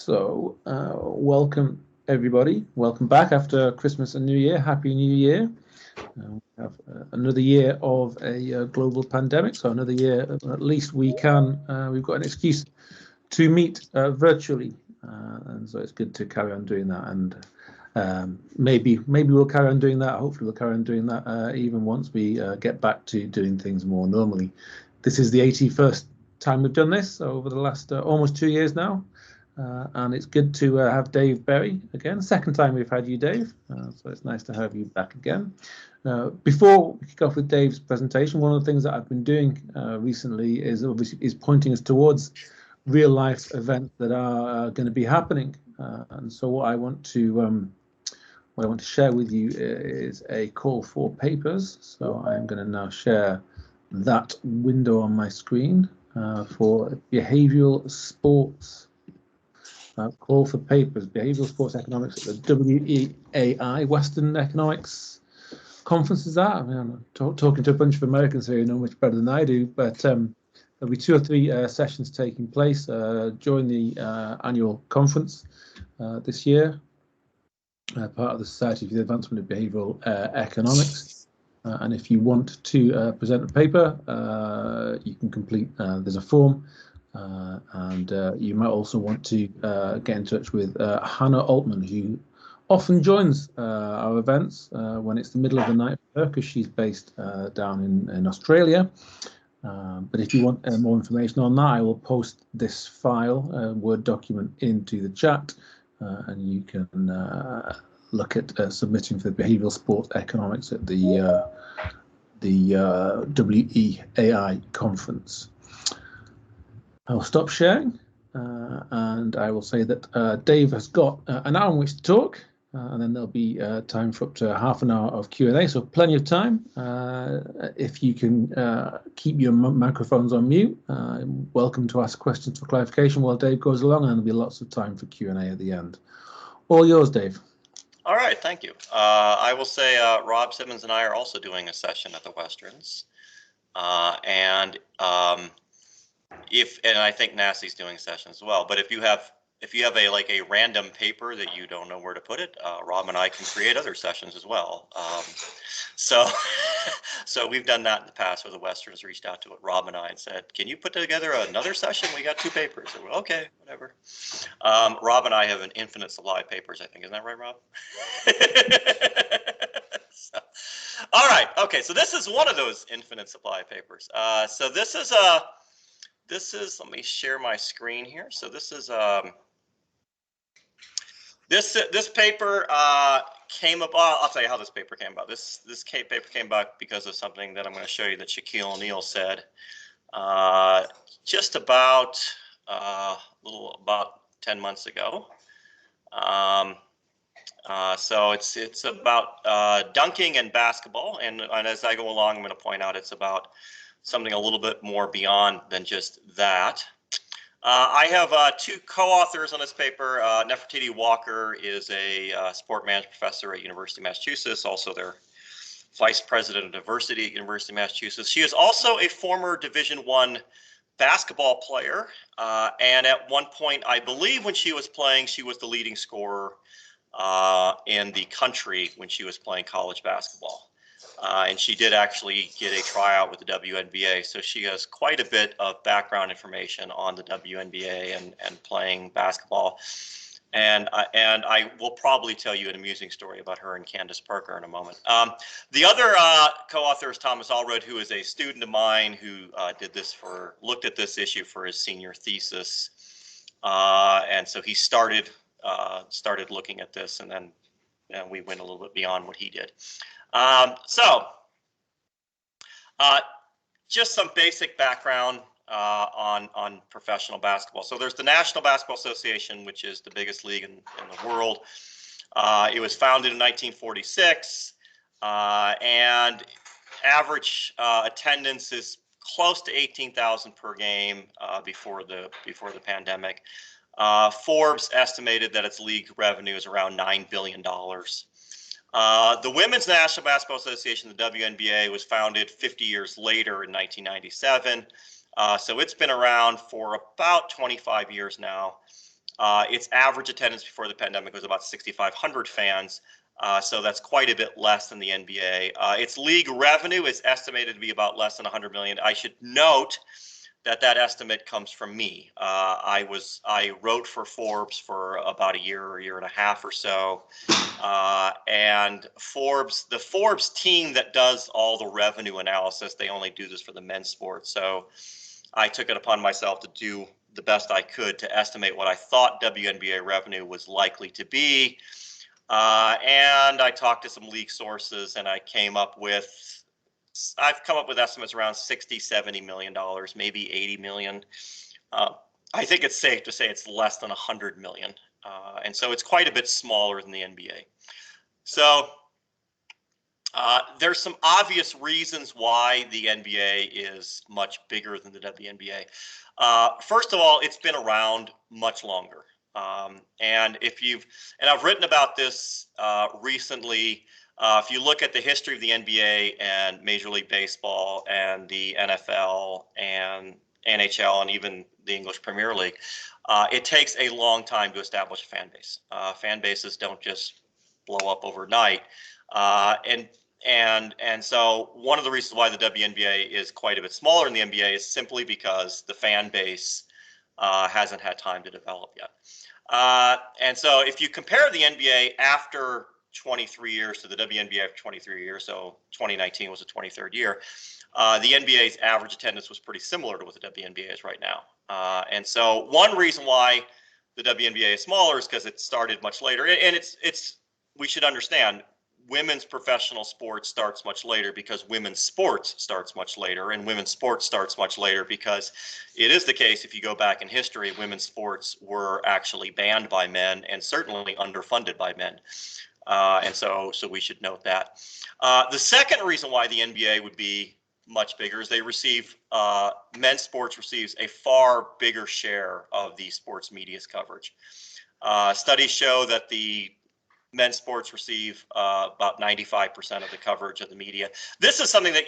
Welcome everybody. Welcome back after Christmas and New Year. Happy New Year. We have another year of a global pandemic, so another year at least we've got an excuse to meet virtually, and so it's good to carry on doing that. And maybe we'll carry on doing that. Hopefully, we'll carry on doing that even once we get back to doing things more normally. This is the 81st time we've done this over the last almost 2 years now. And it's good to have Dave Berri again. Second time we've had you, Dave. So it's nice to have you back again. Before we kick off with Dave's presentation, one of the things that I've been doing recently is pointing us towards real life events that are going to be happening. And so what I want to share with you is a call for papers. So I'm going to now share that window on my screen for behavioral sports. Call for papers, behavioral sports economics at the WEAI, Western Economics Conference. Is that? I mean, I'm talking to a bunch of Americans here who know much better than I do, but there'll be 2 or 3 sessions taking place during the annual conference this year, part of the Society for the Advancement of Behavioral Economics. And if you want to present a paper, you can complete, there's a form. And you might also want to get in touch with Hannah Altman, who often joins our events when it's the middle of the night for her, because she's based down in Australia. But if you want more information on that, I will post this file, Word document, into the chat, and you can look at submitting for the Behavioural Sports Economics at the WEAI conference. I'll stop sharing, and I will say that Dave has got an hour in which to talk, and then there'll be time for up to half an hour of Q&A, so plenty of time. If you can keep your microphones on mute, welcome to ask questions for clarification while Dave goes along, and there'll be lots of time for Q&A at the end. All yours, Dave. All right, thank you. I will say Rob Simmons and I are also doing a session at the Westerns, and I think NASI's doing a session as well. But if you have a random paper that you don't know where to put it, Rob and I can create other sessions as well. So we've done that in the past, where the Westerns reached out to Rob and I and said, "Can you put together another session? We got 2 papers." And we're, okay, whatever. Rob and I have an infinite supply of papers, I think. Isn't that right, Rob? All right. Okay. So this is one of those infinite supply of papers. So this is let me share my screen here. So this is this paper came about. I'll tell you how this paper came about. This paper came about because of something that I'm going to show you that Shaquille O'Neal said just about about 10 months ago. So it's about dunking and basketball, and as I go along, I'm going to point out it's about something a little bit more beyond than just that. I have 2 co-authors on this paper. Nefertiti Walker is a sport management professor at University of Massachusetts, also their vice president of diversity at University of Massachusetts. She is also a former Division I basketball player, and at one point, I believe when she was playing, she was the leading scorer in the country when she was playing college basketball. And she did actually get a tryout with the WNBA, so she has quite a bit of background information on the WNBA and playing basketball. And I will probably tell you an amusing story about her and Candace Parker in a moment. The other co-author is Thomas Allred, who is a student of mine who looked at this issue for his senior thesis, and so he started looking at this, and then we went a little bit beyond what he did. Just some basic background on professional basketball. So there's the National Basketball Association, which is the biggest league in the world. It was founded in 1946, and average attendance is close to 18,000 per game before the pandemic. Forbes estimated that its league revenue is around $9 billion. The Women's National Basketball Association, the WNBA, was founded 50 years later in 1997. So it's been around for about 25 years now. Its average attendance before the pandemic was about 6,500 fans. So that's quite a bit less than the NBA. Its league revenue is estimated to be about less than 100 million. I should note that that estimate comes from me. I wrote for Forbes for about a year and a half or so, and the Forbes team that does all the revenue analysis, they only do this for the men's sports. So I took it upon myself to do the best I could to estimate what I thought WNBA revenue was likely to be. And I talked to some league sources, and I've come up with estimates around $60–70 million, maybe 80 million. I think it's safe to say it's less than 100 million. And so it's quite a bit smaller than the NBA. So there's some obvious reasons why the NBA is much bigger than the WNBA. First of all, it's been around much longer. And I've written about this recently. If you look at the history of the NBA and Major League Baseball and the NFL and NHL and even the English Premier League, it takes a long time to establish a fan base. Fan bases don't just blow up overnight. And so one of the reasons why the WNBA is quite a bit smaller than the NBA is simply because the fan base hasn't had time to develop yet. And so if you compare the NBA after 23 years to the WNBA after 23 years, so 2019 was the 23rd year, the NBA's average attendance was pretty similar to what the WNBA is right now. And so one reason why the WNBA is smaller is because it started much later. And we should understand, women's professional sports starts much later because women's sports starts much later, and women's sports starts much later because it is the case, if you go back in history, women's sports were actually banned by men and certainly underfunded by men. And so we should note that. The second reason why the NBA would be much bigger is men's sports receives a far bigger share of the sports media's coverage. Studies show that the men's sports receive about 95% of the coverage of the media. This is something that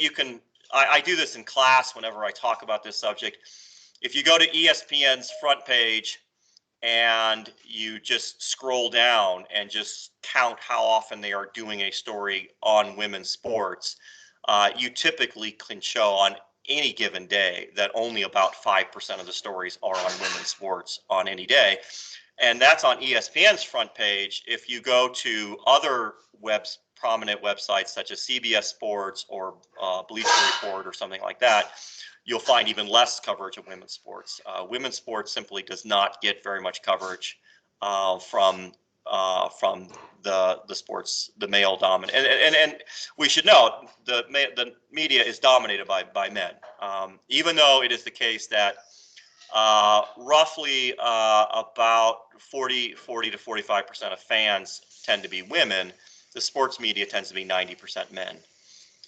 I do this in class whenever I talk about this subject. If you go to ESPN's front page and you just scroll down and just count how often they are doing a story on women's sports, you typically can show on any given day that only about 5% of the stories are on women's sports on any day. And that's on ESPN's front page. If you go to other prominent websites such as CBS Sports or Bleacher Report or something like that, you'll find even less coverage of women's sports. Women's sports simply does not get very much coverage from the sports, the male dominant. And we should note the media is dominated by men, even though it is the case that roughly about 40 to 45% of fans tend to be women. The sports media tends to be 90% men.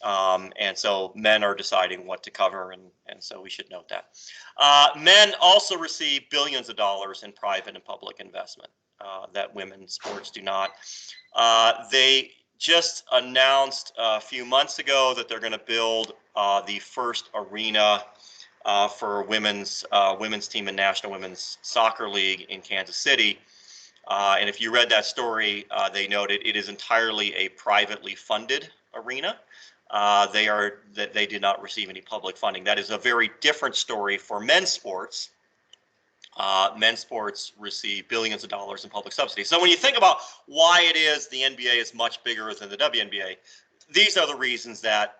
And so men are deciding what to cover, and so we should note that. Men also receive billions of dollars in private and public investment that women's sports do not. They just announced a few months ago that they're going to build the first arena for women's team in National Women's Soccer League in Kansas City. And if you read that story, they noted it is entirely a privately funded arena. They did not receive any public funding. That is a very different story for men's sports. Men's sports receive billions of dollars in public subsidies. So when you think about why it is the NBA is much bigger than the WNBA, these are the reasons that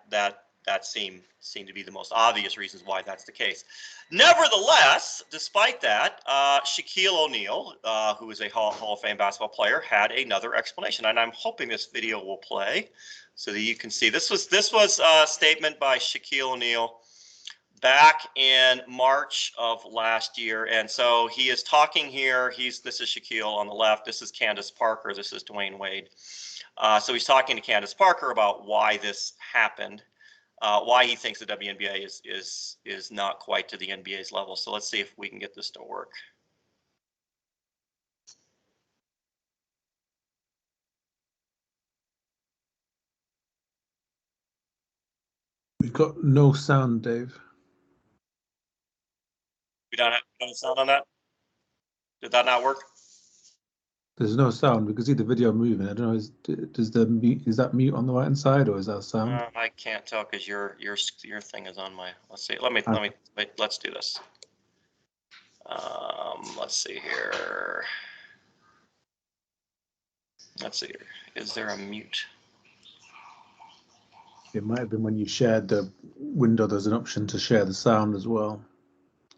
seem to be the most obvious reasons why that's the case. Nevertheless, despite that, Shaquille O'Neal, who is a Hall of Fame basketball player, had another explanation, and I'm hoping this video will play so that you can see. This was a statement by Shaquille O'Neal back in March of last year, and so he is talking here. This is Shaquille on the left. This is Candace Parker. This is Dwayne Wade. So he's talking to Candace Parker about why this happened. Why he thinks the WNBA is not quite to the NBA's level. So let's see if we can get this to work. We've got no sound, Dave. We don't have no sound on that? Did that not work? There's no sound. We can see the video moving. I don't know. Is that mute on the right hand side, or is that sound? I can't tell because your thing is on my. Let's see. Let me wait. Let's do this. Let's see here. Let's see here. Is there a mute? It might have been when you shared the window. There's an option to share the sound as well.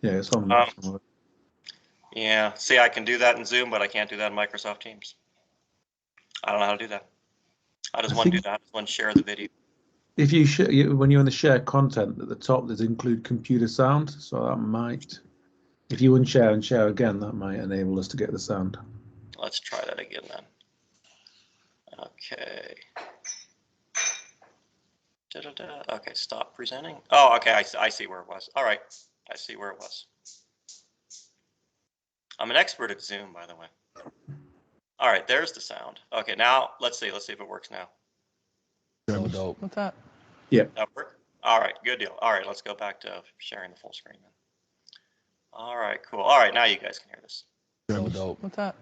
Yeah, it's on. Yeah. See, I can do that in Zoom, but I can't do that in Microsoft Teams. I don't know how to do that. How does one do that? How does one share the video? If you when you're in the share content at the top, there's include computer sound. So that might, if you unshare and share again, that might enable us to get the sound. Let's try that again then. Okay. Okay, stop presenting. Oh, okay, I see where it was. All right, I see where it was. I'm an expert at Zoom, by the way. All right, there's the sound. Okay, now let's see if it works now. So dope. What's that? Yeah. That work? All right, good deal. All right, let's go back to sharing the full screen then. All right, cool. All right, now you guys can hear this. So dope. What's that?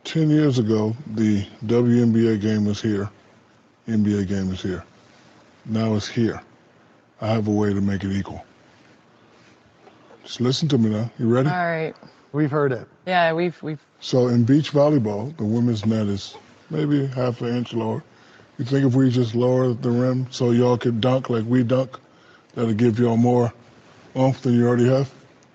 10 years ago, the WNBA game was here. NBA game is here. Now it's here. I have a way to make it equal. Just listen to me now. You ready? All right. We've heard it. Yeah, we've. So in beach volleyball, the women's net is maybe half an inch lower. You think if we just lower the rim so y'all could dunk like we dunk, that'll give y'all more oomph than you already have?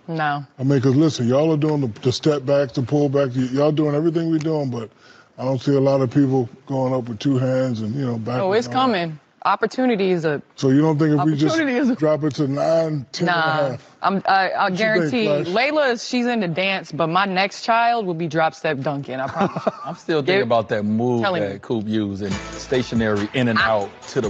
No. I mean, because listen, y'all are doing the step back, the pull back. Y'all doing everything we're doing, but I don't see a lot of people going up with two hands and, back. Oh, it's coming. Opportunity is a. So you don't think if we just Opportunity is a- drop it to 9, 10 and a Nah, half? I guarantee. Flash? Layla, she's into dance, but my next child will be drop step dunking. I promise. I'm still thinking about that move Telling that you. Coop used and stationary in and out to the.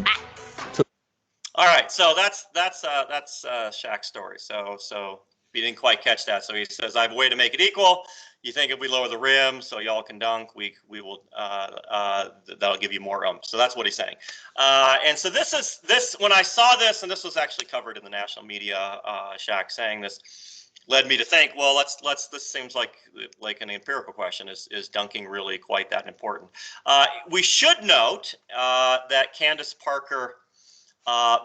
All right, so that's Shaq's story. So if you didn't quite catch that, so he says, I have a way to make it equal. You think if we lower the rim so y'all can dunk, we will that'll give you more oomph. So that's what he's saying. And so this when I saw this, and this was actually covered in the national media, Shaq saying this led me to think, well, let's this seems like an empirical question. Is dunking really quite that important? We should note that Candace Parker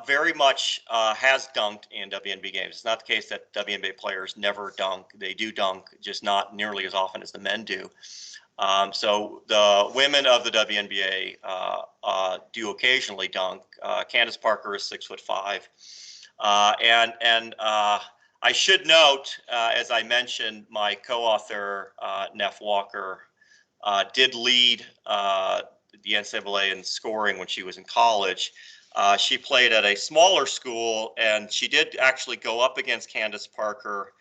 very much has dunked in WNBA games. It's not the case that WNBA players never dunk. They do dunk, just not nearly as often as the men do. So the women of the WNBA do occasionally dunk. Candace Parker is 6'5", and I should note, as I mentioned, my co-author Neff Walker did lead the NCAA in scoring when she was in college. She played at a smaller school, and she did actually go up against Candace Parker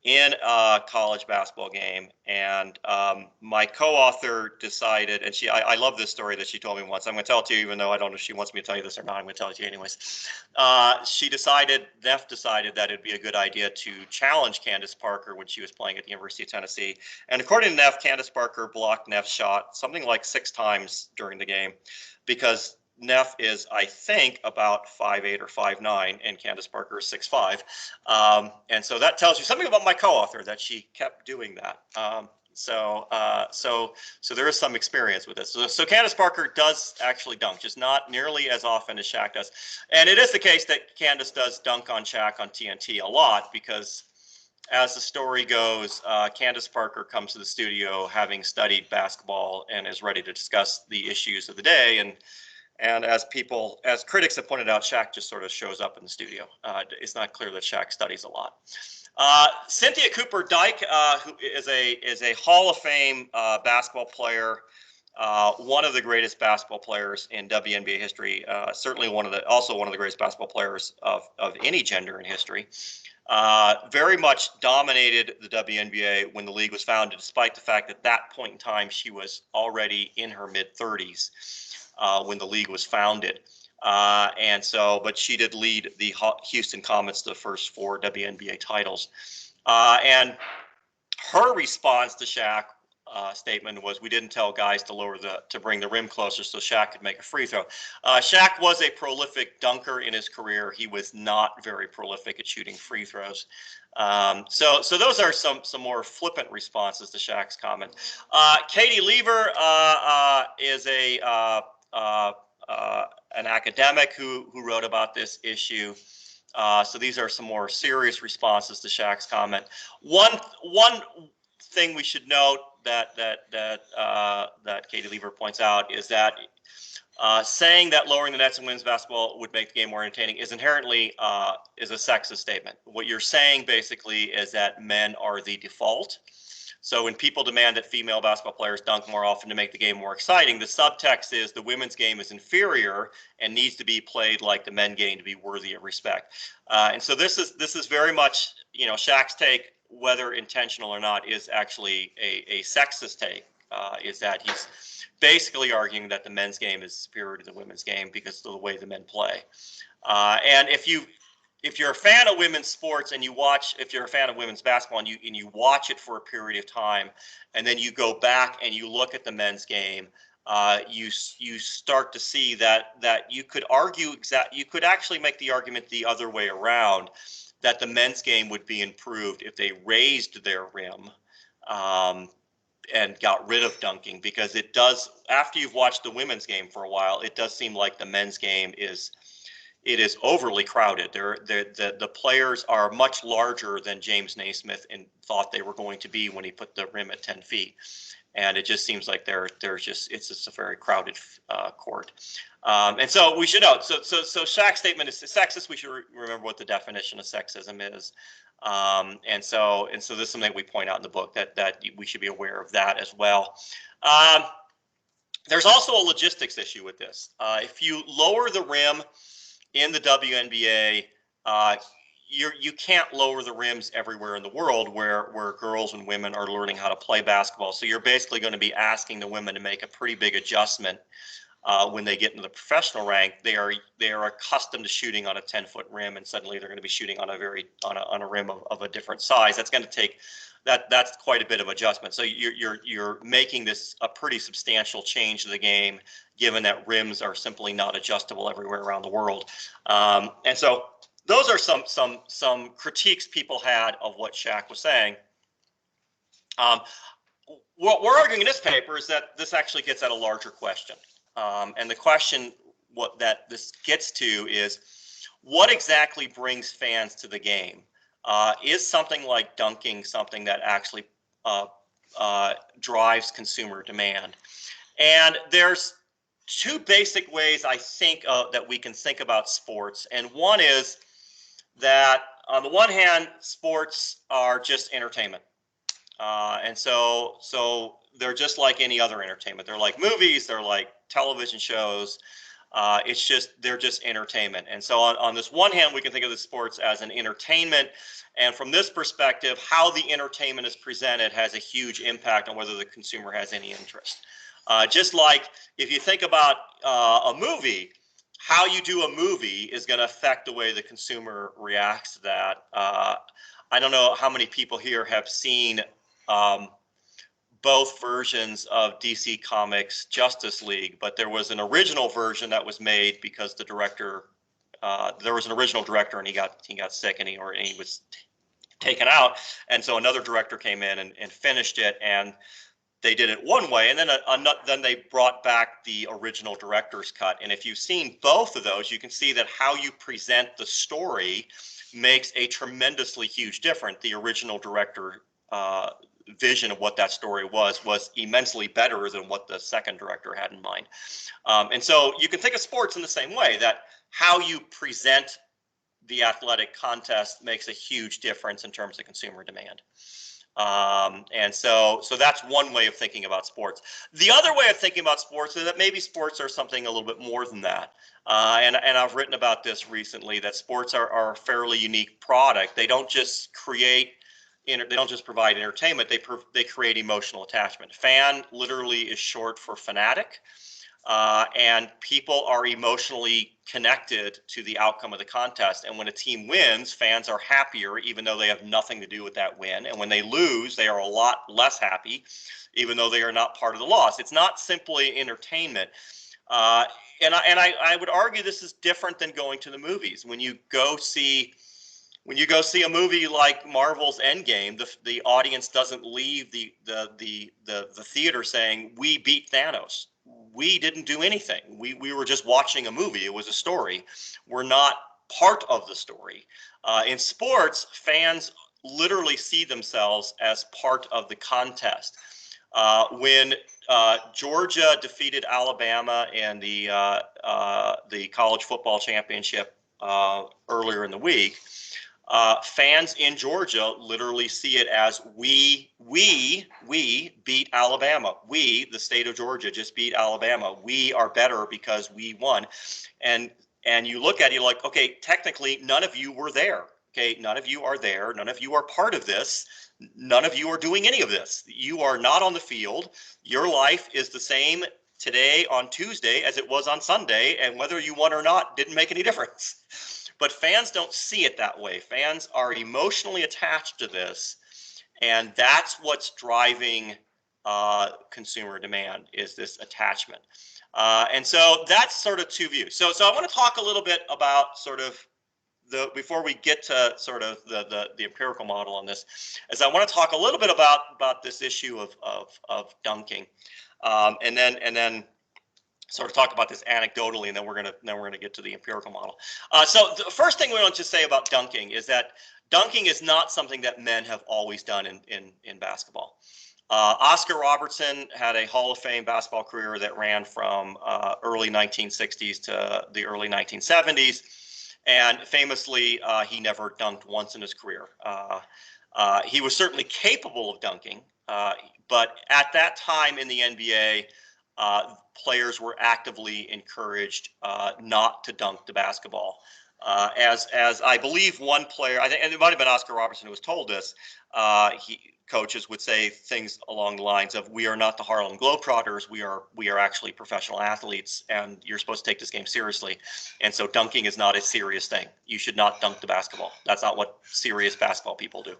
in a college basketball game. And my co-author decided, and I love this story that she told me once. I'm going to tell it to you, even though I don't know if she wants me to tell you this or not. I'm going to tell it to you anyways. Neff decided that it'd be a good idea to challenge Candace Parker when she was playing at the University of Tennessee. And according to Neff, Candace Parker blocked Neff's shot something like 6 times during the game, because Neff is, I think, about 5'8" or 5'9", and Candace Parker is 6'5". And so that tells you something about my co-author, that she kept doing that. So there is some experience with this. So Candace Parker does actually dunk, just not nearly as often as Shaq does. And it is the case that Candace does dunk on Shaq on TNT a lot, because as the story goes, Candace Parker comes to the studio having studied basketball and is ready to discuss the issues of the day. And as critics have pointed out, Shaq just sort of shows up in the studio. It's not clear that Shaq studies a lot. Cynthia Cooper-Dyke, who is a Hall of Fame basketball player, one of the greatest basketball players in WNBA history, certainly also one of the greatest basketball players of any gender in history. Very much dominated the WNBA when the league was founded, despite the fact that at that point in time she was already in her mid-30s. When the league was founded. But she did lead the Houston Comets to the first 4 WNBA titles. And her response to Shaq statement was, we didn't tell guys to bring the rim closer so Shaq could make a free throw. Shaq was a prolific dunker in his career. He was not very prolific at shooting free throws. So those are some more flippant responses to Shaq's comment. Katie Lever is an academic who wrote about this issue. So these are some more serious responses to Shaq's comment. One thing we should note that Katie Lever points out is that saying that lowering the nets in women's basketball would make the game more entertaining is inherently is a sexist statement. What you're saying basically is that men are the default. So when people demand that female basketball players dunk more often to make the game more exciting, the subtext is the women's game is inferior and needs to be played like the men's game to be worthy of respect. And so this is very much, Shaq's take, whether intentional or not, is actually a sexist take. Is that he's basically arguing that the men's game is superior to the women's game because of the way the men play. And if you're a fan of women's sports and if you're a fan of women's basketball and you watch it for a period of time, and then you go back and you look at the men's game, you start to see that you could actually make the argument the other way around, that the men's game would be improved if they raised their rim and got rid of dunking, because it does, after you've watched the women's game for a while, it does seem like the men's game is overly crowded. The players are much larger than James Naismith thought they were going to be when he put the rim at 10 feet. And it just seems like it's just a very crowded court. And so we should note, so Shaq's statement is sexist. We should remember what the definition of sexism is. And so this is something we point out in the book, that we should be aware of that as well. There's also a logistics issue with this. If you lower the rim in the WNBA, you can't lower the rims everywhere in the world where girls and women are learning how to play basketball. So you're basically going to be asking the women to make a pretty big adjustment when they get into the professional rank. They are accustomed to shooting on a 10-foot rim, and suddenly they're going to be shooting on a rim of a different size. That's going to take that's quite a bit of adjustment. So you're making this a pretty substantial change to the game, given that rims are simply not adjustable everywhere around the world. And so those are some critiques people had of what Shaq was saying. What we're arguing in this paper is that this actually gets at a larger question. And the question that this gets to is, what exactly brings fans to the game? Is something like dunking something that actually drives consumer demand? And there's two basic ways I think that we can think about sports. And one is that on the one hand, sports are just entertainment. And so they're just like any other entertainment. They're like movies, they're like television shows. They're just entertainment. And so on this one hand, we can think of the sports as an entertainment. And from this perspective, how the entertainment is presented has a huge impact on whether the consumer has any interest. Just like if you think about a movie, how you do a movie is going to affect the way the consumer reacts to that. I don't know how many people here have seen both versions of DC Comics Justice League, but there was an original version that was made because the director, there was an original director and he got sick and he was taken out, and so another director came in and finished it, and they did it one way, and then they brought back the original director's cut. And if you've seen both of those, you can see that how you present the story makes a tremendously huge difference. The original director vision of what that story was immensely better than what the second director had in mind. And so you can think of sports in the same way, that how you present the athletic contest makes a huge difference in terms of consumer demand. And so that's one way of thinking about sports. The other way of thinking about sports is that maybe sports are something a little bit more than that. And I've written about this recently, that sports are a fairly unique product. They don't just provide entertainment, they create emotional attachment. Fan literally is short for fanatic. And people are emotionally connected to the outcome of the contest. And when a team wins, fans are happier, even though they have nothing to do with that win. And when they lose, they are a lot less happy, even though they are not part of the loss. It's not simply entertainment. And I would argue this is different than going to the movies. When you go see when you go see a movie like Marvel's Endgame, the audience doesn't leave the theater saying, we beat Thanos. We didn't do anything. We were just watching a movie. It was a story. We're not part of the story. In sports, fans literally see themselves as part of the contest. When Georgia defeated Alabama in the college football championship earlier in the week, fans in Georgia literally see it as we beat Alabama. We, the state of Georgia, just beat Alabama. We are better because we won. And you look at it, you're like, okay, technically none of you were there. Okay, none of you are there. None of you are part of this. None of you are doing any of this. You are not on the field. Your life is the same today on Tuesday as it was on Sunday, and whether you won or not didn't make any difference. But fans don't see it that way. Fans are emotionally attached to this, and that's what's driving consumer demand, is this attachment. And so that's sort of two views. So I want to talk a little bit about sort of before we get to sort of the empirical model on this, is I want to talk a little bit about this issue of dunking, and then sort of talk about this anecdotally, and then we're gonna get to the empirical model. So the first thing we want to say about dunking is that dunking is not something that men have always done in basketball. Oscar Robertson had a Hall of Fame basketball career that ran from early 1960s to the early 1970s, and famously he never dunked once in his career. He was certainly capable of dunking, but at that time in the NBA, players were actively encouraged not to dunk the basketball. As I believe one player, I think, and it might have been Oscar Robertson who was told this, coaches would say things along the lines of, we are not the Harlem Globetrotters, we are actually professional athletes, and you're supposed to take this game seriously. And so dunking is not a serious thing. You should not dunk the basketball. That's not what serious basketball people do.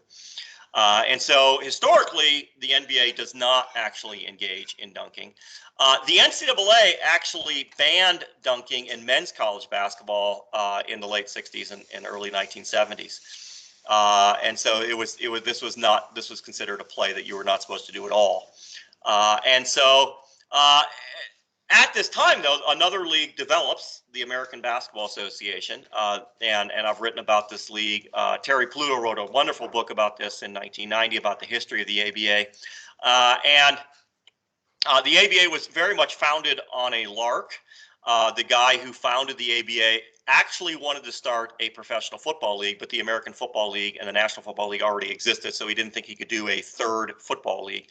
And so historically, the NBA does not actually engage in dunking. The NCAA actually banned dunking in men's college basketball in the late 60s and early 1970s. And so this was considered a play that you were not supposed to do at all. And so at this time, though, another league develops, the American Basketball Association, and I've written about this league. Terry Pluto wrote a wonderful book about this in 1990 about the history of the ABA. And the ABA was very much founded on a lark. The guy who founded the ABA actually wanted to start a professional football league, but the American Football League and the National Football League already existed, so he didn't think he could do a third football league.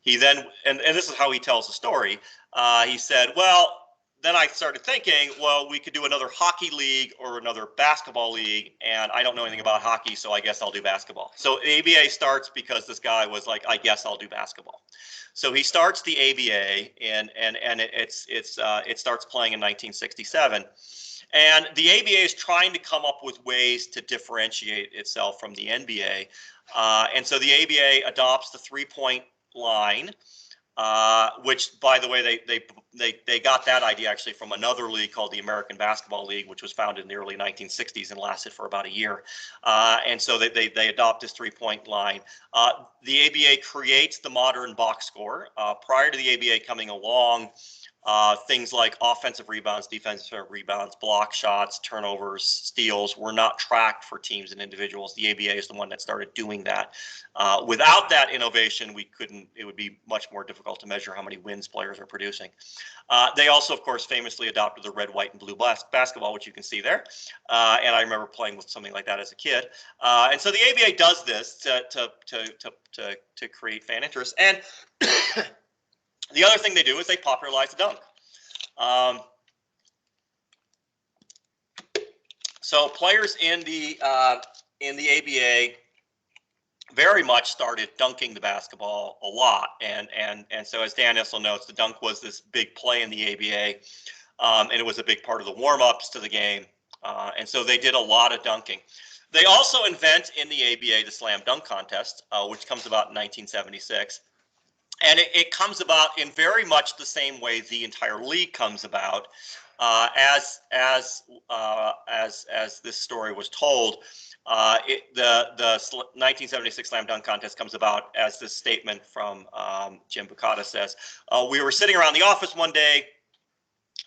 He then, and this is how he tells the story, he said, well, then I started thinking, well, we could do another hockey league or another basketball league, and I don't know anything about hockey, so I guess I'll do basketball. So the ABA starts because this guy was like, I guess I'll do basketball. So he starts the ABA, and it starts playing in 1967. And the ABA is trying to come up with ways to differentiate itself from the NBA. And so the ABA adopts the three-point line, which, by the way, they got that idea actually from another league called the American Basketball League, which was founded in the early 1960s and lasted for about a year. And so they adopt this three-point line. The ABA creates the modern box score. Prior to the ABA coming along, things like offensive rebounds, defensive rebounds, block shots, turnovers, steals were not tracked for teams and individuals. The ABA is the one that started doing that. Without that innovation, it would be much more difficult to measure how many wins players are producing. They also, of course, famously adopted the red, white, and blue basketball, which you can see there. And I remember playing with something like that as a kid. And so the ABA does this to create fan interest. And the other thing they do is they popularize the dunk. So players in the ABA very much started dunking the basketball a lot, and so as Dan Issel notes, the dunk was this big play in the ABA, and it was a big part of the warm-ups to the game, and so they did a lot of dunking. They also invent in the ABA the slam dunk contest, which comes about in 1976. And it comes about in very much the same way the entire league comes about, As this story was told, the 1976 slam dunk contest comes about as this statement from Jim Bucata says, we were sitting around the office one day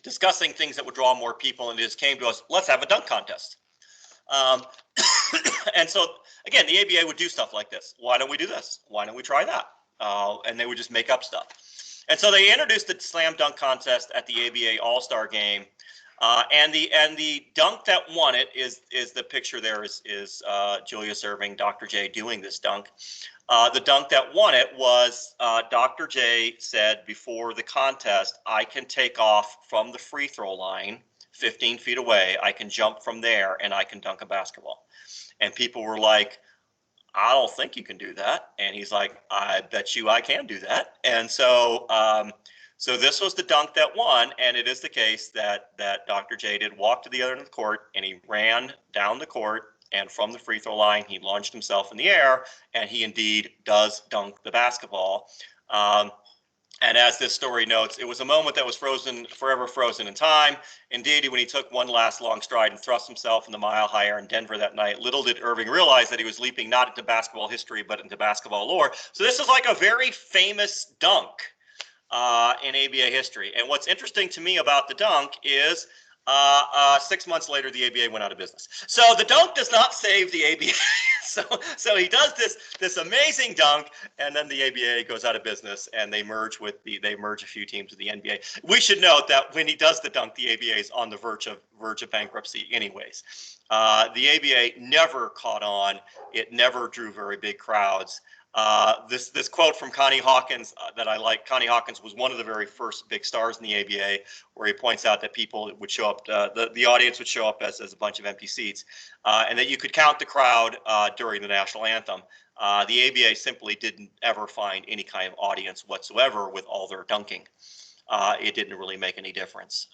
discussing things that would draw more people, and it just came to us, let's have a dunk contest. And so, again, the ABA would do stuff like this. Why don't we do this? Why don't we try that? And they would just make up stuff. And so they introduced the slam dunk contest at the ABA All-Star Game. And the dunk that won it is the picture there is Julius Erving, Dr. J, doing this dunk. The dunk that won it was Dr. J said before the contest, I can take off from the free throw line 15 feet away. I can jump from there and I can dunk a basketball. And people were like, I don't think you can do that. And he's like, I bet you I can do that. And so so this was the dunk that won, and it is the case that Dr. J did walk to the other end of the court, and he ran down the court, and from the free throw line, he launched himself in the air, and he indeed does dunk the basketball. And as this story notes, it was a moment that was forever frozen in time. Indeed, when he took one last long stride and thrust himself in the Mile High Air in Denver that night, little did Erving realize that he was leaping not into basketball history, but into basketball lore. So this is like a very famous dunk in ABA history. And what's interesting to me about the dunk is 6 months later, the ABA went out of business. So the dunk does not save the ABA. So he does this amazing dunk, and then the ABA goes out of business, and they merge a few teams with the NBA. We should note that when he does the dunk, the ABA is on the verge of bankruptcy, anyways. The ABA never caught on. It never drew very big crowds. This quote from Connie Hawkins that I like. Connie Hawkins was one of the very first big stars in the ABA, where he points out that people would show up, the audience would show up as a bunch of empty seats, and that you could count the crowd during the national anthem. The ABA simply didn't ever find any kind of audience whatsoever with all their dunking. It didn't really make any difference.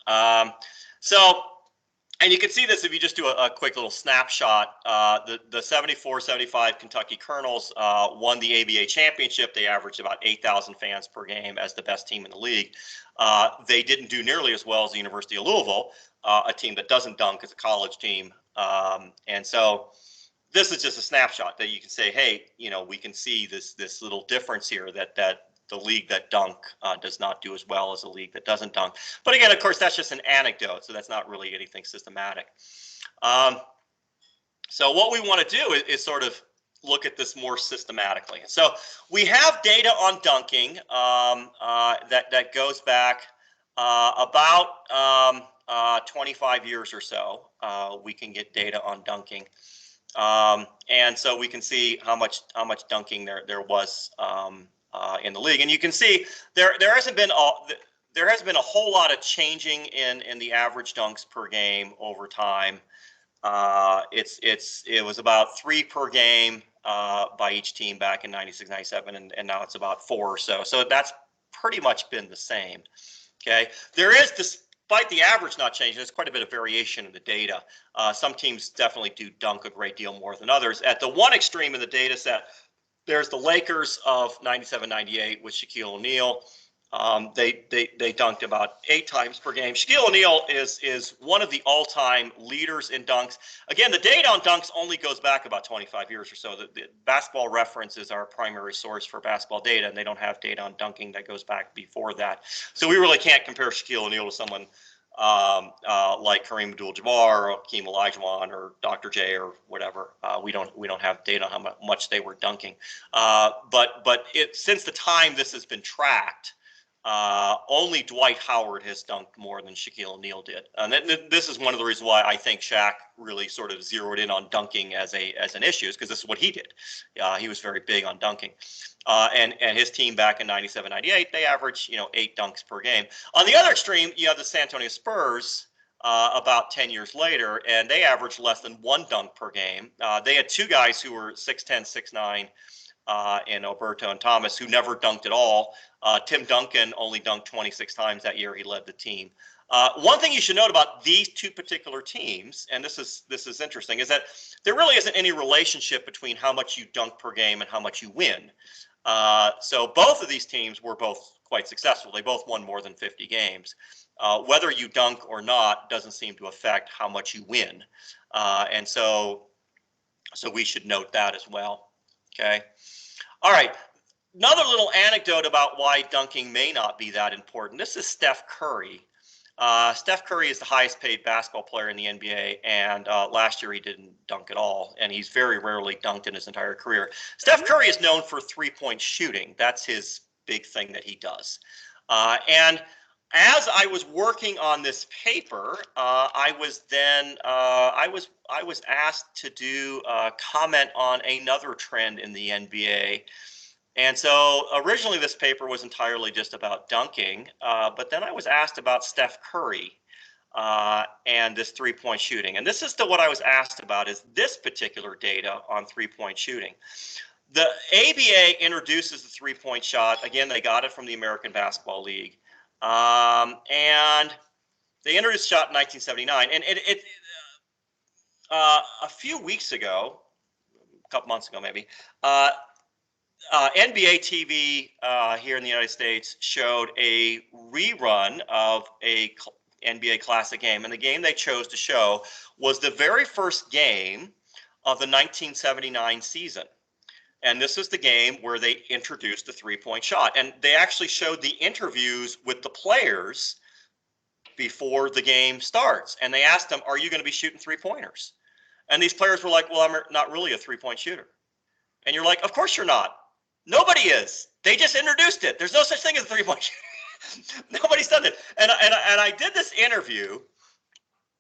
And you can see this if you just do a quick little snapshot. The 74-75 Kentucky Colonels won the ABA championship. They averaged about 8,000 fans per game as the best team in the league. They didn't do nearly as well as the University of Louisville, a team that doesn't dunk as a college team. And so this is just a snapshot that you can say, hey, we can see this little difference here that the league that dunk does not do as well as a league that doesn't dunk. But again, of course, that's just an anecdote, so that's not really anything systematic. So what we want to do is sort of look at this more systematically. So we have data on dunking that goes back about 25 years or so. We can get data on dunking. And so we can see how much dunking there was in the league, and you can see there hasn't been a whole lot of changing in the average dunks per game over time. It was about 3 per game by each team back in 96, 97, and now it's about 4 or so. So that's pretty much been the same. Okay, there is, despite the average not changing, there's quite a bit of variation in the data. Some teams definitely do dunk a great deal more than others. At the one extreme in the data set, there's the Lakers of 97-98 with Shaquille O'Neal. They dunked about 8 times per game. Shaquille O'Neal is one of the all-time leaders in dunks. Again, the data on dunks only goes back about 25 years or so. The Basketball Reference is our primary source for basketball data, and they don't have data on dunking that goes back before that. So we really can't compare Shaquille O'Neal to someone like Kareem Abdul-Jabbar or Hakeem Olajuwon or Dr. J or whatever. We don't have data on how much they were dunking. But since the time this has been tracked, only Dwight Howard has dunked more than Shaquille O'Neal did. And this is one of the reasons why I think Shaq really sort of zeroed in on dunking as an issue, is because this is what he did. He was very big on dunking. And his team back in 97-98, they averaged 8 dunks per game. On the other extreme, you have the San Antonio Spurs about 10 years later, and they averaged less than 1 dunk per game. They had 2 guys who were 6'10", 6'9", and Alberto and Thomas, who never dunked at all. Tim Duncan only dunked 26 times that year. He led the team. One thing you should note about these 2 particular teams, and this is interesting, is that there really isn't any relationship between how much you dunk per game and how much you win. So both of these teams were both quite successful. They both won more than 50 games. Whether you dunk or not doesn't seem to affect how much you win. And so we should note that as well. Okay. All right. Another little anecdote about why dunking may not be that important. This is Steph Curry. Steph Curry is the highest paid basketball player in the NBA, and last year he didn't dunk at all, and he's very rarely dunked in his entire career. Steph Curry is known for three-point shooting. That's his big thing that he does. And as I was working on this paper, I was asked to do a comment on another trend in the NBA. And so originally this paper was entirely just about dunking, but then I was asked about Steph Curry and this three-point shooting. And this is what I was asked about, is this particular data on three-point shooting. The ABA introduces the three-point shot. Again, they got it from the American Basketball League. And they introduced the shot in 1979. And a few weeks ago, a couple months ago maybe, NBA TV here in the United States showed a rerun of a NBA Classic game, and the game they chose to show was the very first game of the 1979 season. And this is the game where they introduced the three-point shot, and they actually showed the interviews with the players before the game starts, and they asked them, "Are you going to be shooting three-pointers?" And these players were like, "Well, I'm not really a three-point shooter." And you're like, "Of course you're not. Nobody is. They just introduced it. There's no such thing as a three-point shooter." Nobody's done it. And I did this interview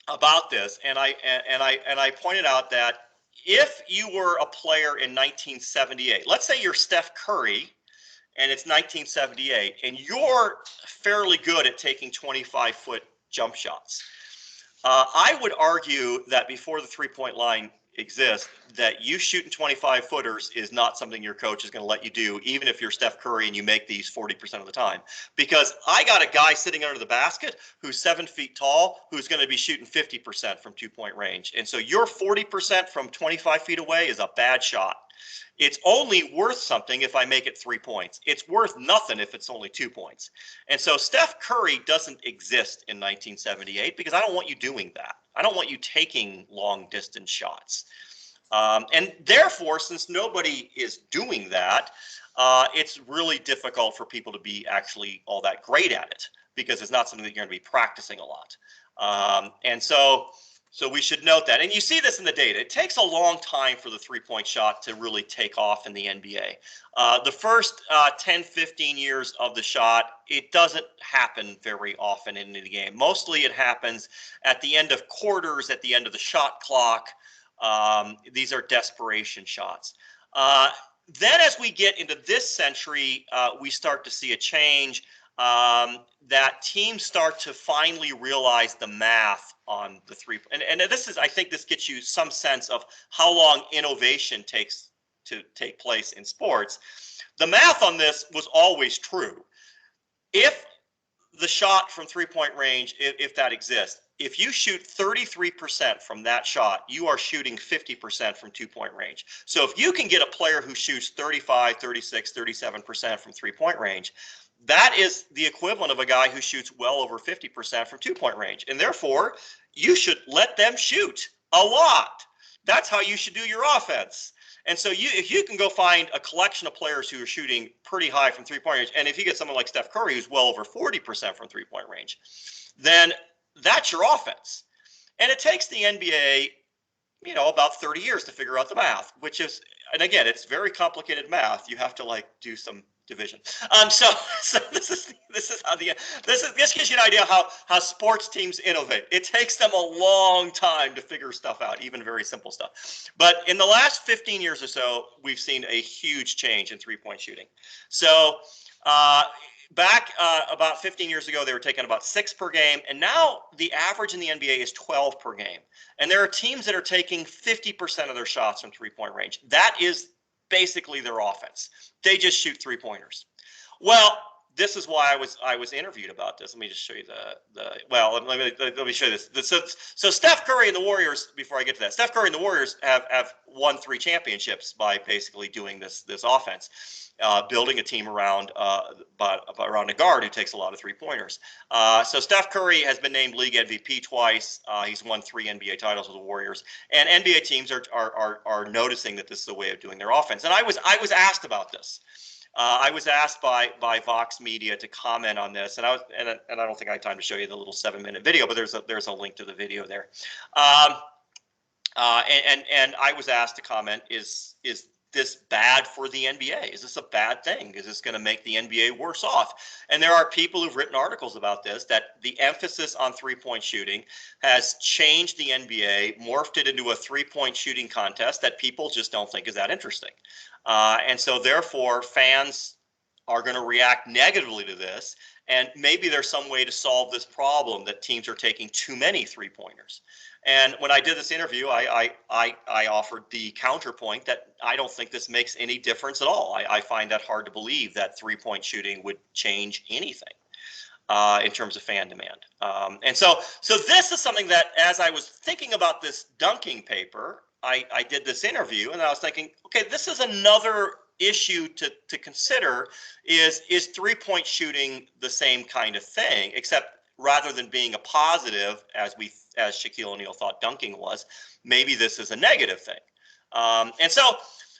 about this, and I pointed out that if you were a player in 1978, let's say you're Steph Curry, and it's 1978, and you're fairly good at taking 25-foot jump shots. I would argue that before the three-point line exists, that you shooting 25-footers is not something your coach is going to let you do, even if you're Steph Curry and you make these 40% of the time. Because I got a guy sitting under the basket who's 7 feet tall, who's going to be shooting 50% from two-point range. And so your 40% from 25 feet away is a bad shot. It's only worth something if I make it 3 points. It's worth nothing if it's only 2 points. And so Steph Curry doesn't exist in 1978 because I don't want you doing that. I don't want you taking long distance shots. And therefore, since nobody is doing that, it's really difficult for people to be actually all that great at it because it's not something that you're going to be practicing a lot. And so we should note that. And you see this in the data. It takes a long time for the three-point shot to really take off in the NBA. The first 10, 15 years of the shot, it doesn't happen very often in the game. Mostly it happens at the end of quarters, at the end of the shot clock. These are desperation shots. Then as we get into this century, we start to see a change. That teams start to finally realize the math on the three. And this is, I think this gets you some sense of how long innovation takes to take place in sports. The math on this was always true. If the shot from three-point range, if that exists, if you shoot 33% from that shot, you are shooting 50% from two-point range. So if you can get a player who shoots 35, 36, 37% from three-point range, that is the equivalent of a guy who shoots well over 50% from two-point range. And therefore, you should let them shoot a lot. That's how you should do your offense. And so if you can go find a collection of players who are shooting pretty high from three-point range, and if you get someone like Steph Curry who's well over 40% from three-point range, then that's your offense. And it takes the NBA, about 30 years to figure out the math, which is, and again, it's very complicated math. You have to do some division. So this is how this gives you an idea how sports teams innovate. It takes them a long time to figure stuff out, even very simple stuff. But in the last 15 years or so, we've seen a huge change in three-point shooting. So back about 15 years ago, they were taking about 6 per game, and now the average in the NBA is 12 per game. And there are teams that are taking 50% of their shots from three-point range. That is basically their offense. They just shoot three-pointers. Well, this is why I was interviewed about this. Let me just show you well, let me show you this. So Steph Curry and the Warriors, before I get to that, Steph Curry and the Warriors have won 3 championships by basically doing this offense, building a team around around a guard who takes a lot of 3-pointers. So Steph Curry has been named league MVP twice. He's won 3 NBA titles with the Warriors, and NBA teams are noticing that this is a way of doing their offense. And I was asked about this. I was asked by Vox Media to comment on this, and I don't think I had time to show you the little 7-minute video, but there's a link to the video there. And I was asked to comment: Is this bad for the NBA? Is this a bad thing? Is this going to make the NBA worse off? And there are people who've written articles about this, that the emphasis on 3-point shooting has changed the NBA, morphed it into a 3-point shooting contest that people just don't think is that interesting. And so therefore fans are going to react negatively to this. And maybe there's some way to solve this problem that teams are taking too many 3-pointers. And when I did this interview, I offered the counterpoint that I don't think this makes any difference at all. I find that hard to believe that 3-point shooting would change anything in terms of fan demand. And so this is something that, as I was thinking about this dunking paper, I did this interview, and I was thinking, okay, this is another issue to consider. Is 3-point shooting the same kind of thing, except rather than being a positive, as Shaquille O'Neal thought dunking was, maybe this is a negative thing. And so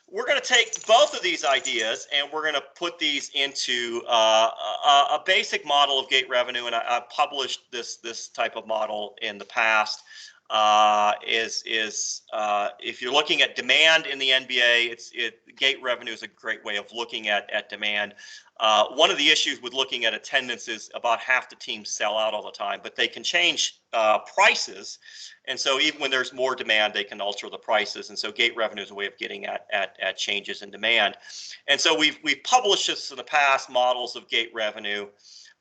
we're going to take both of these ideas and we're going to put these into a basic model of gate revenue. And I've published this type of model in the past. If you're looking at demand in the NBA, gate revenue is a great way of looking at demand. One of the issues with looking at attendance is about half the teams sell out all the time, but they can change prices. And so even when there's more demand, they can alter the prices. And so gate revenue is a way of getting at changes in demand. And so we've published this in the past, models of gate revenue.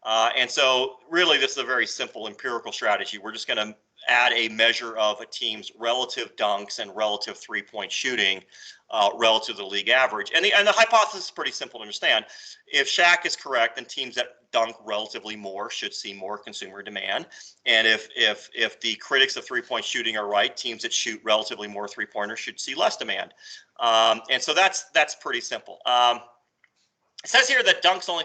And so really this is a very simple empirical strategy. We're just going to add a measure of a team's relative dunks and relative 3-point shooting relative to the league average. And the hypothesis is pretty simple to understand. If Shaq is correct, then teams that dunk relatively more should see more consumer demand. And if the critics of 3-point shooting are right, teams that shoot relatively more 3-pointers should see less demand. And so that's pretty simple. It says here that dunks only,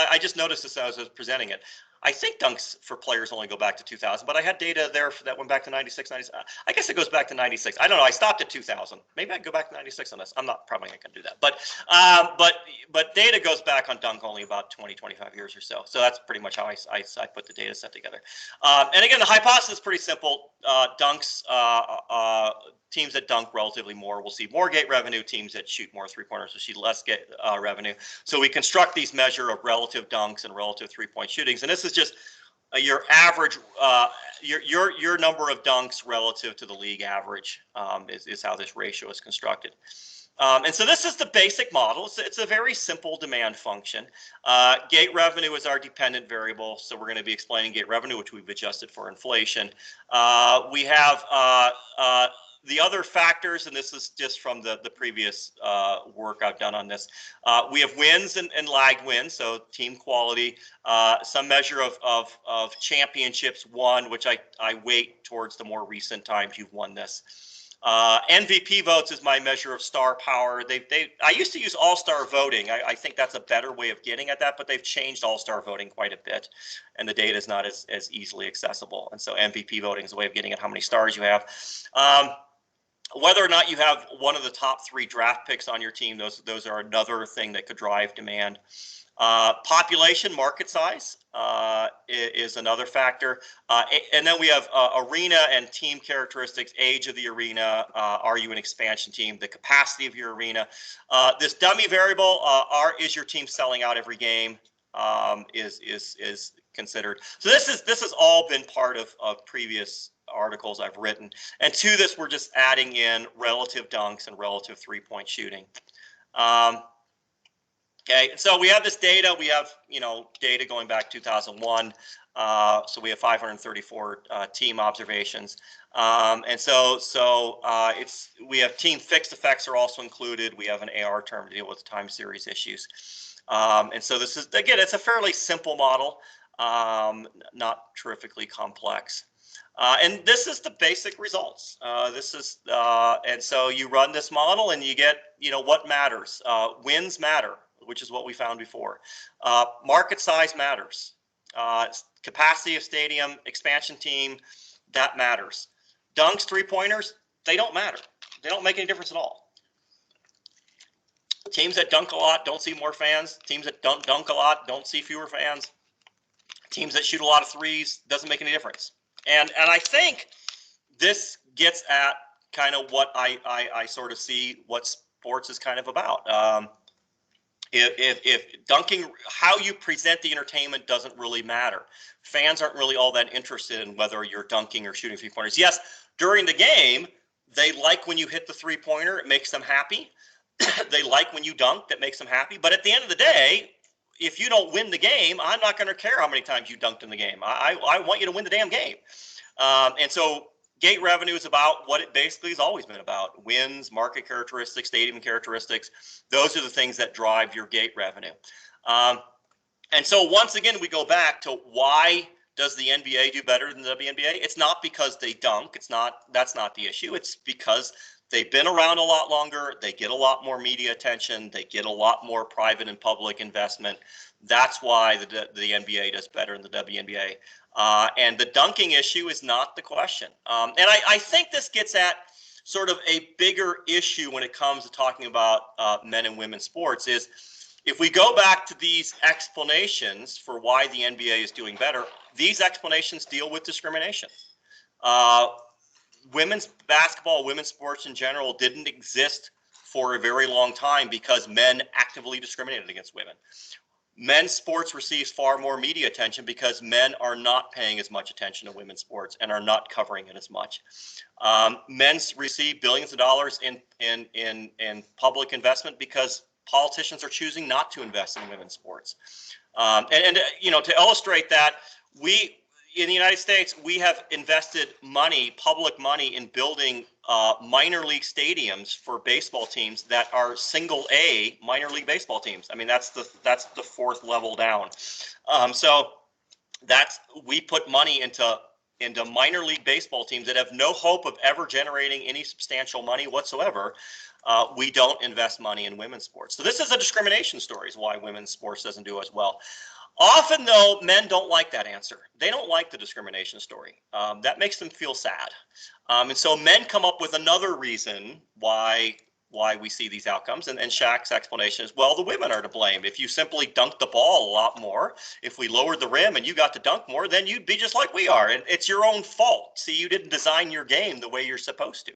I just noticed this as I was presenting it. I think dunks for players only go back to 2000, but I had data there that went back to 96, 97. I guess it goes back to 96. I don't know. I stopped at 2000. Maybe I can go back to 96 on this. I'm not probably not going to do that. But data goes back on dunk only about 20, 25 years or so. So that's pretty much how I put the data set together. And again, the hypothesis is pretty simple. Teams that dunk relatively more will see more gate revenue. Teams that shoot more 3-pointers will see less gate revenue. So we construct these measure of relative dunks and relative 3-point shootings. And this is just your average, your number of dunks relative to the league average is how this ratio is constructed. And so this is the basic model. It's a very simple demand function. Gate revenue is our dependent variable. So we're going to be explaining gate revenue, which we've adjusted for inflation. We have the other factors, and this is just from the previous work I've done on this. We have wins and lagged wins, so team quality. Some measure of championships won, which I weight towards the more recent times you've won this. MVP votes is my measure of star power. I used to use all-star voting. I think that's a better way of getting at that, but they've changed all-star voting quite a bit, and the data is not as easily accessible. And so MVP voting is a way of getting at how many stars you have. Whether or not you have one of the top 3 draft picks on your team, those are another thing that could drive demand. Population, market size is another factor. And then we have arena and team characteristics, age of the arena, are you an expansion team, the capacity of your arena. This dummy variable, is your team selling out every game, is considered. So this has all been part of previous articles I've written. And to this, we're just adding in relative dunks and relative 3-point shooting. Okay, so we have this data. We have, data going back 2001. So we have 534 team observations. And so we have team fixed effects are also included. We have an AR term to deal with time series issues. And so this is, again, it's a fairly simple model, not terrifically complex. And this is the basic results. And so you run this model and you get, what matters. Wins matter, which is what we found before. Market size matters. Capacity of stadium, expansion team, that matters. Dunks, three-pointers, they don't matter. They don't make any difference at all. Teams that dunk a lot don't see more fans. Teams that don't dunk a lot don't see fewer fans. Teams that shoot a lot of threes doesn't make any difference. And I think this gets at kind of what I sort of see what sports is kind of about. If dunking, how you present the entertainment doesn't really matter. Fans aren't really all that interested in whether you're dunking or shooting three-pointers. Yes, during the game, they like when you hit the three-pointer. It makes them happy. They like when you dunk. That makes them happy. But at the end of the day, if you don't win the game, I'm not going to care how many times you dunked in the game. I want you to win the damn game. And so gate revenue is about what it basically has always been about: wins, market characteristics, stadium characteristics. Those are the things that drive your gate revenue. And so once again, we go back to why does the NBA do better than the WNBA? It's not because they dunk. That's not the issue. It's because they've been around a lot longer. They get a lot more media attention. They get a lot more private and public investment. That's why the NBA does better than the WNBA. And the dunking issue is not the question. And I think this gets at sort of a bigger issue when it comes to talking about men and women's sports is if we go back to these explanations for why the NBA is doing better, these explanations deal with discrimination. Women's basketball, women's sports in general didn't exist for a very long time because men actively discriminated against women. Men's sports receives far more media attention because men are not paying as much attention to women's sports and are not covering it as much. Men's receive billions of dollars in public investment because politicians are choosing not to invest in women's sports. To illustrate that, in the United States, we have invested money, public money, in building minor league stadiums for baseball teams that are single A minor league baseball teams. I mean, that's the fourth level down. So we put money into minor league baseball teams that have no hope of ever generating any substantial money whatsoever. We don't invest money in women's sports. So this is a discrimination story, is why women's sports doesn't do as well. Often, though, men don't like that answer. They don't like the discrimination story. That makes them feel sad. And so men come up with another reason why we see these outcomes. And Shaq's explanation is, well, the women are to blame. If you simply dunked the ball a lot more, if we lowered the rim and you got to dunk more, then you'd be just like we are. And it's your own fault. See, you didn't design your game the way you're supposed to.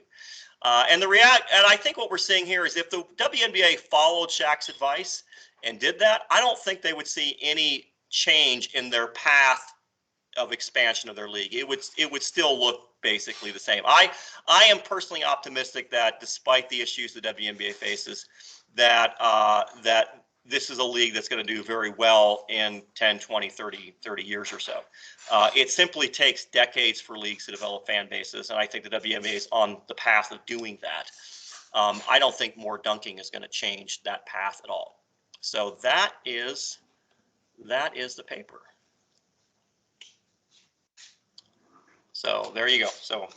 And I think what we're seeing here is if the WNBA followed Shaq's advice and did that, I don't think they would see any change in their path of expansion of their league. It would still look basically the same. I am personally optimistic that despite the issues the WNBA faces, that this is a league that's going to do very well in 10, 20, 30 years or so. It simply takes decades for leagues to develop fan bases, and I think the WNBA is on the path of doing that. I don't think more dunking is going to change that path at all. So that is the paper. So there you go. So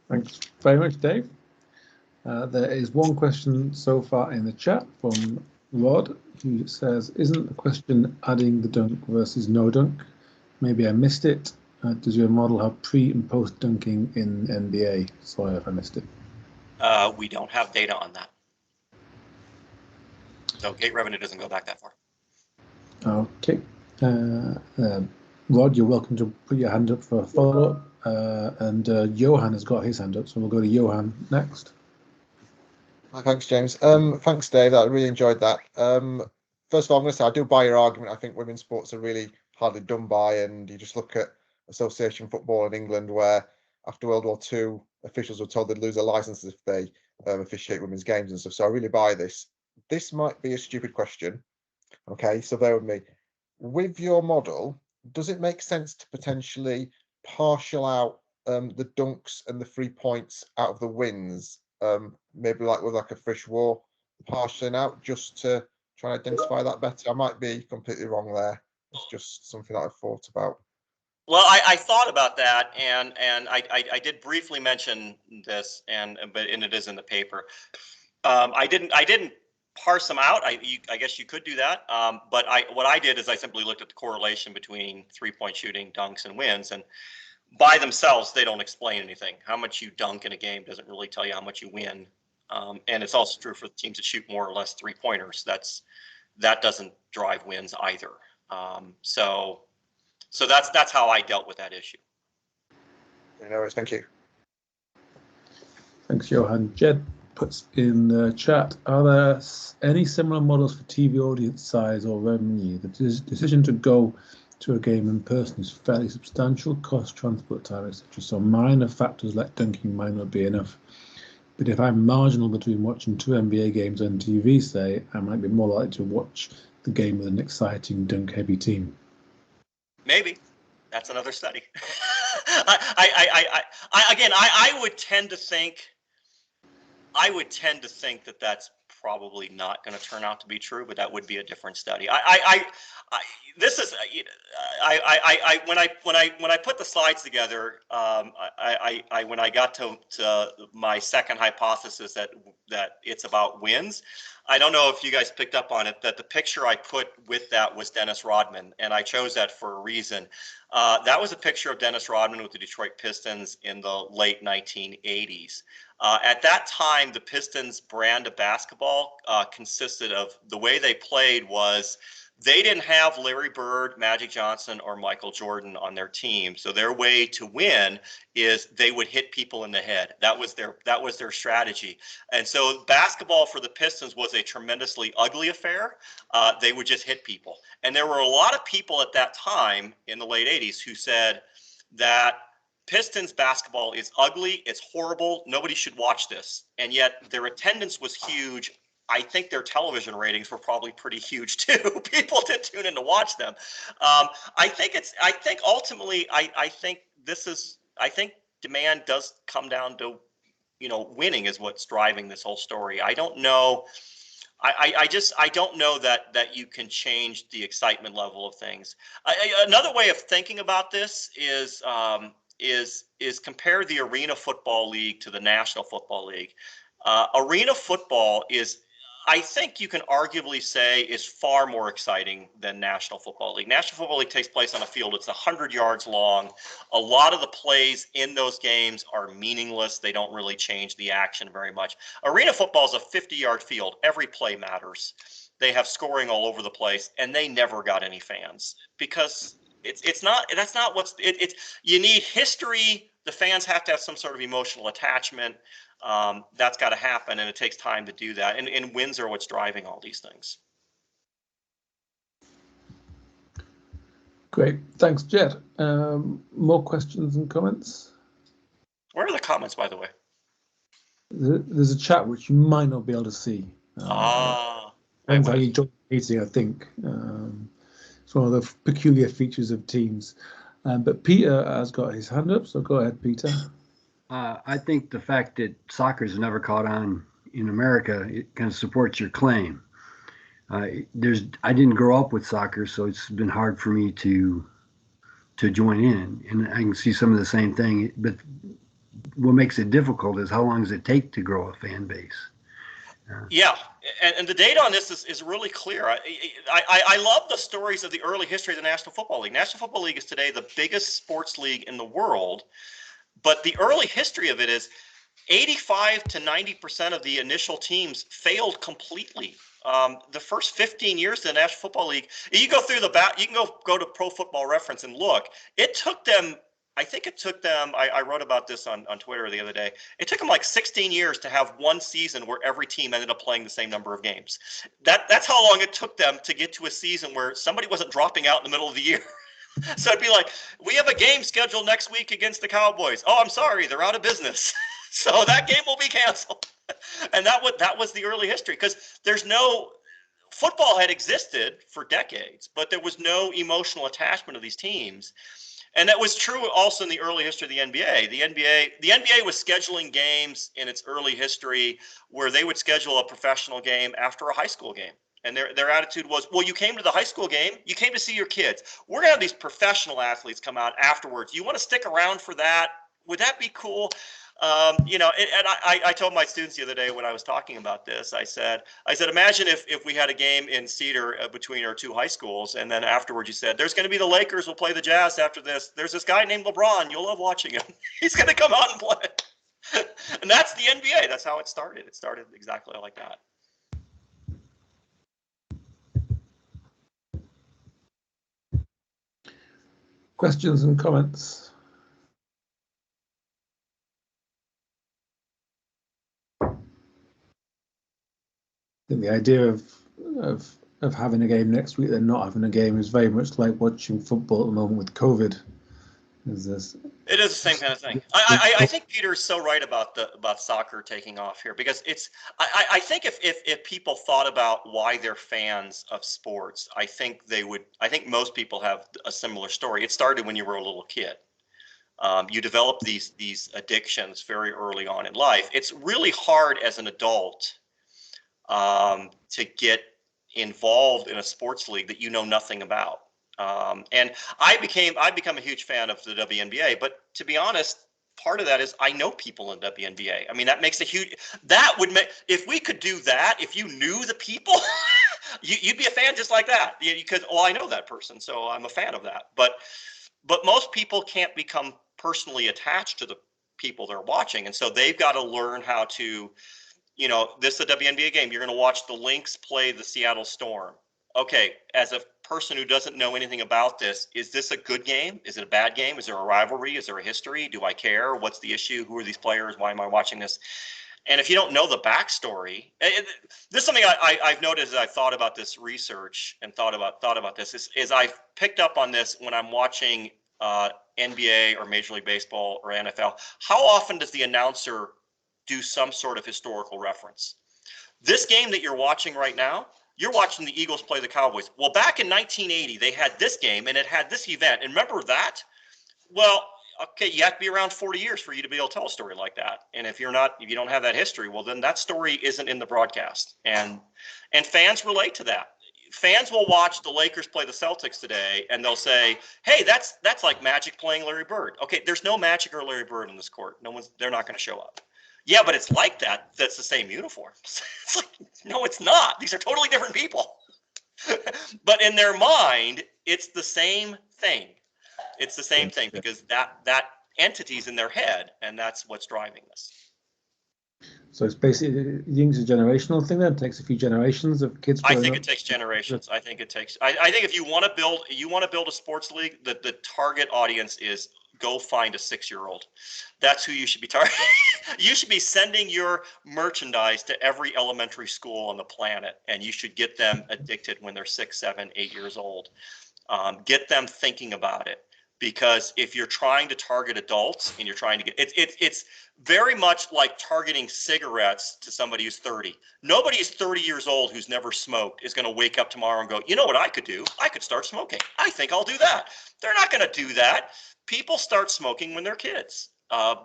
thanks very much, Dave. There is one question so far in the chat from Rod, who says, isn't the question adding the dunk versus no dunk? Maybe I missed it. Does your model have pre and post dunking in NBA? Sorry if I missed it. We don't have data on that. So gate revenue doesn't go back that far. Okay. Rod, you're welcome to put your hand up for a follow-up. And Johan has got his hand up, so we'll go to Johan next. Thanks, James. Thanks, Dave. I really enjoyed that. First of all, I'm going to say I do buy your argument. I think women's sports are really hardly done by, and you just look at association football in England, where after World War II, officials were told they'd lose their licenses if they officiate women's games and stuff. So I really buy this. This might be a stupid question. Okay, so bear with me. With your model, does it make sense to potentially partial out the dunks and the 3 points out of the wins, maybe like with like a Frisch War partially out, just to try and identify that better? I might be completely wrong there. It's just something that I've thought about. Well, I thought about that, and I did briefly mention this, and it is in the paper. I didn't parse them out. I guess you could do that. But what I did is I simply looked at the correlation between 3-point shooting, dunks, and wins, and by themselves they don't explain anything. How much you dunk in a game doesn't really tell you how much you win. And it's also true for the teams that shoot more or less 3-pointers. That doesn't drive wins either. So that's how I dealt with that issue. No worries, thank you. Thanks, Johan. Jed puts in the chat, are there any similar models for TV audience size or revenue? The decision to go to a game in person is fairly substantial, cost, transport time, etc. So minor factors like dunking might not be enough. But if I'm marginal between watching 2 NBA games on TV, say, I might be more likely to watch the game with an exciting dunk-heavy team. Maybe that's another study. I would tend to think that that's probably not going to turn out to be true, but that would be a different study. When I put the slides together, when I got to my second hypothesis that it's about wins, I don't know if you guys picked up on it, that the picture I put with that was Dennis Rodman, and I chose that for a reason. That was a picture of Dennis Rodman with the Detroit Pistons in the late 1980s. At that time, the Pistons' brand of basketball consisted of, the way they played was, they didn't have Larry Bird, Magic Johnson, or Michael Jordan on their team. So their way to win is they would hit people in the head. That was their strategy. And so basketball for the Pistons was a tremendously ugly affair. They would just hit people. And there were a lot of people at that time in the late 80s who said that Pistons basketball is ugly, it's horrible, nobody should watch this. And yet their attendance was huge. I think their television ratings were probably pretty huge too. People did tune in to watch them. I think ultimately demand does come down to, winning is what's driving this whole story. I don't know. I don't know that you can change the excitement level of things. Another way of thinking about this is compare the Arena Football League to the National Football League. Arena football is, I think you can arguably say, is far more exciting than National Football League. National Football League takes place on a field. It's 100 yards long. A lot of the plays in those games are meaningless. They don't really change the action very much. Arena football is a 50-yard field. Every play matters. They have scoring all over the place, and they never got any fans because you need history. The fans have to have some sort of emotional attachment. That's got to happen, and it takes time to do that. And wins are what's driving all these things. Great, thanks, Jed. More questions and comments? Where are the comments, by the way? There's a chat which you might not be able to see. Depends how you join the meeting, I think. It's one of the peculiar features of Teams. But Peter has got his hand up, so go ahead, Peter. I think the fact that soccer's never caught on in America, it kind of supports your claim. I didn't grow up with soccer, so it's been hard for me to join in, and I can see some of the same thing. But what makes it difficult is how long does it take to grow a fan base? Yeah, and the data on this is really clear. I love the stories of the early history of the National Football League. National Football League is today the biggest sports league in the world, but the early history of it is 85 to 90% of the initial teams failed completely. The first 15 years of the National Football League, you go through you can go to Pro Football Reference and look. It took them. I wrote about this on Twitter the other day. It took them like 16 years to have one season where every team ended up playing the same number of games. That's how long it took them to get to a season where somebody wasn't dropping out in the middle of the year. So it'd be like, we have a game scheduled next week against the Cowboys. Oh, I'm sorry, they're out of business. So that game will be canceled. And that was the early history, because football had existed for decades, but there was no emotional attachment of these teams. And that was true also in the early history of the NBA. The NBA was scheduling games in its early history where they would schedule a professional game after a high school game. And their attitude was, well, you came to the high school game, you came to see your kids. We're going to have these professional athletes come out afterwards. You want to stick around for that? Would that be cool? And I told my students the other day when I was talking about this, I said, imagine if we had a game in Cedar between our two high schools, and then afterwards you said, there's going to be the Lakers will play the Jazz after this. There's this guy named LeBron. You'll love watching him. He's going to come out and play. And that's the NBA. That's how it started. It started exactly like that. Questions and comments? I think the idea of having a game next week and not having a game is very much like watching football at the moment with COVID. It is the same kind of thing. I think Peter's so right about soccer taking off here, because I think if people thought about why they're fans of sports, I think most people have a similar story. It started when you were a little kid. You develop these addictions very early on in life. It's really hard as an adult to get involved in a sports league that you know nothing about. And I've become a huge fan of the WNBA, but to be honest, part of that is I know people in WNBA. I mean, that makes if we could do that, if you knew the people, you'd be a fan just like that, because, well, I know that person, so I'm a fan of that. But most people can't become personally attached to the people they're watching. And so they've got to learn how to, this is a WNBA game. You're going to watch the Lynx play the Seattle Storm. Okay, as a person who doesn't know anything about this, is this a good game? Is it a bad game? Is there a rivalry? Is there a history? Do I care? What's the issue? Who are these players? Why am I watching this? And if you don't know the backstory, this is something I've noticed as I thought about this research and thought about this is I've picked up on this when I'm watching NBA or Major League Baseball or NFL. How often does the announcer do some sort of historical reference? This game that you're watching right now, you're watching the Eagles play the Cowboys. Well, back in 1980, they had this game and it had this event. And remember that? Well, okay, you have to be around 40 years for you to be able to tell a story like that. And if you don't have that history, well, then that story isn't in the broadcast. And fans relate to that. Fans will watch the Lakers play the Celtics today and they'll say, hey, that's like Magic playing Larry Bird. Okay, there's no Magic or Larry Bird in this court. They're not going to show up. Yeah, but it's like that. That's the same uniform. It's like, no, it's not. These are totally different people. But in their mind, it's the same thing. It's the same thing because that entity's in their head, and that's what's driving this. So it's basically, you think it's a generational thing then? It takes a few generations of kids. I think it takes generations. I think if you want to build a sports league, the target audience is go find a 6-year-old. That's who you should be targeting. You should be sending your merchandise to every elementary school on the planet, and you should get them addicted when they're 6, 7, 8 years old. Get them thinking about it. Because if you're trying to target adults and you're trying to get it's very much like targeting cigarettes to somebody who's 30. Nobody who's 30 years old who's never smoked is going to wake up tomorrow and go, you know what I could do? I could start smoking. I think I'll do that. They're not going to do that. People start smoking when they're kids.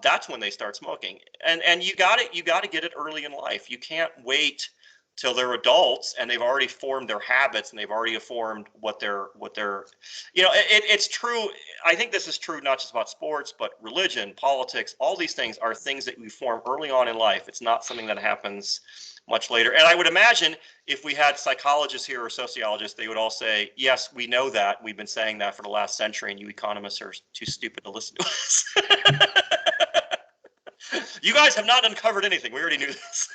That's when they start smoking. And you got to get it early in life. You can't wait till they're adults and they've already formed their habits and they've already formed what they're it's true. I think this is true not just about sports, but religion, politics, all these things are things that we form early on in life. It's not something that happens much later. And I would imagine if we had psychologists here or sociologists, they would all say, yes, we know that. We've been saying that for the last century and you economists are too stupid to listen to us. You guys have not uncovered anything. We already knew this.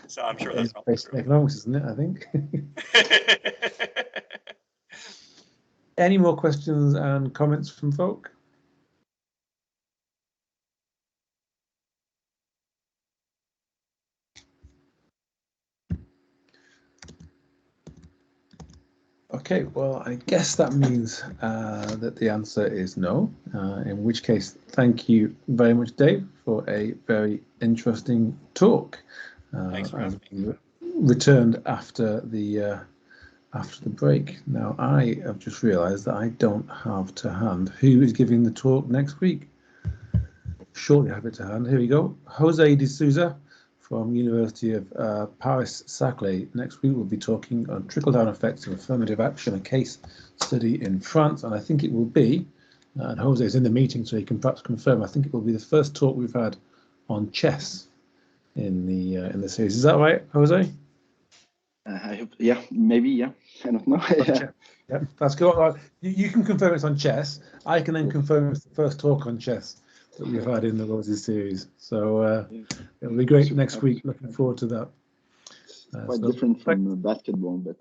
So I'm sure that's probably true. Economics, isn't it? I think. Any more questions and comments from folk? Okay, well, I guess that means that the answer is no, in which case, thank you very much, Dave, for a very interesting talk. Thanks for having me. Returned after the after the break. Now, I have just realised that I don't have to hand who is giving the talk next week. Shortly have it to hand. Here we go. Jose de Souza from University of Paris-Saclay. Next week we'll be talking on trickle-down effects of affirmative action, a case study in France, and I think it will be, and Jose is in the meeting so he can perhaps confirm, I think it will be the first talk we've had on chess in the series. Is that right, Jose? I hope, yeah, maybe, yeah. I don't know. Yeah, that's good. You can confirm it's on chess. I can then confirm it's the first talk on chess that we've had in the Roses series. So it'll be great next week. Looking forward to that. Quite different from basketball, but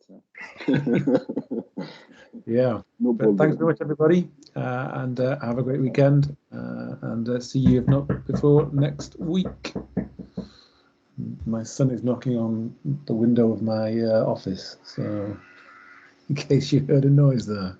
yeah. No but thanks very much, everybody, and have a great weekend. And see you, if not before, next week. My son is knocking on the window of my office, so in case you heard a noise there.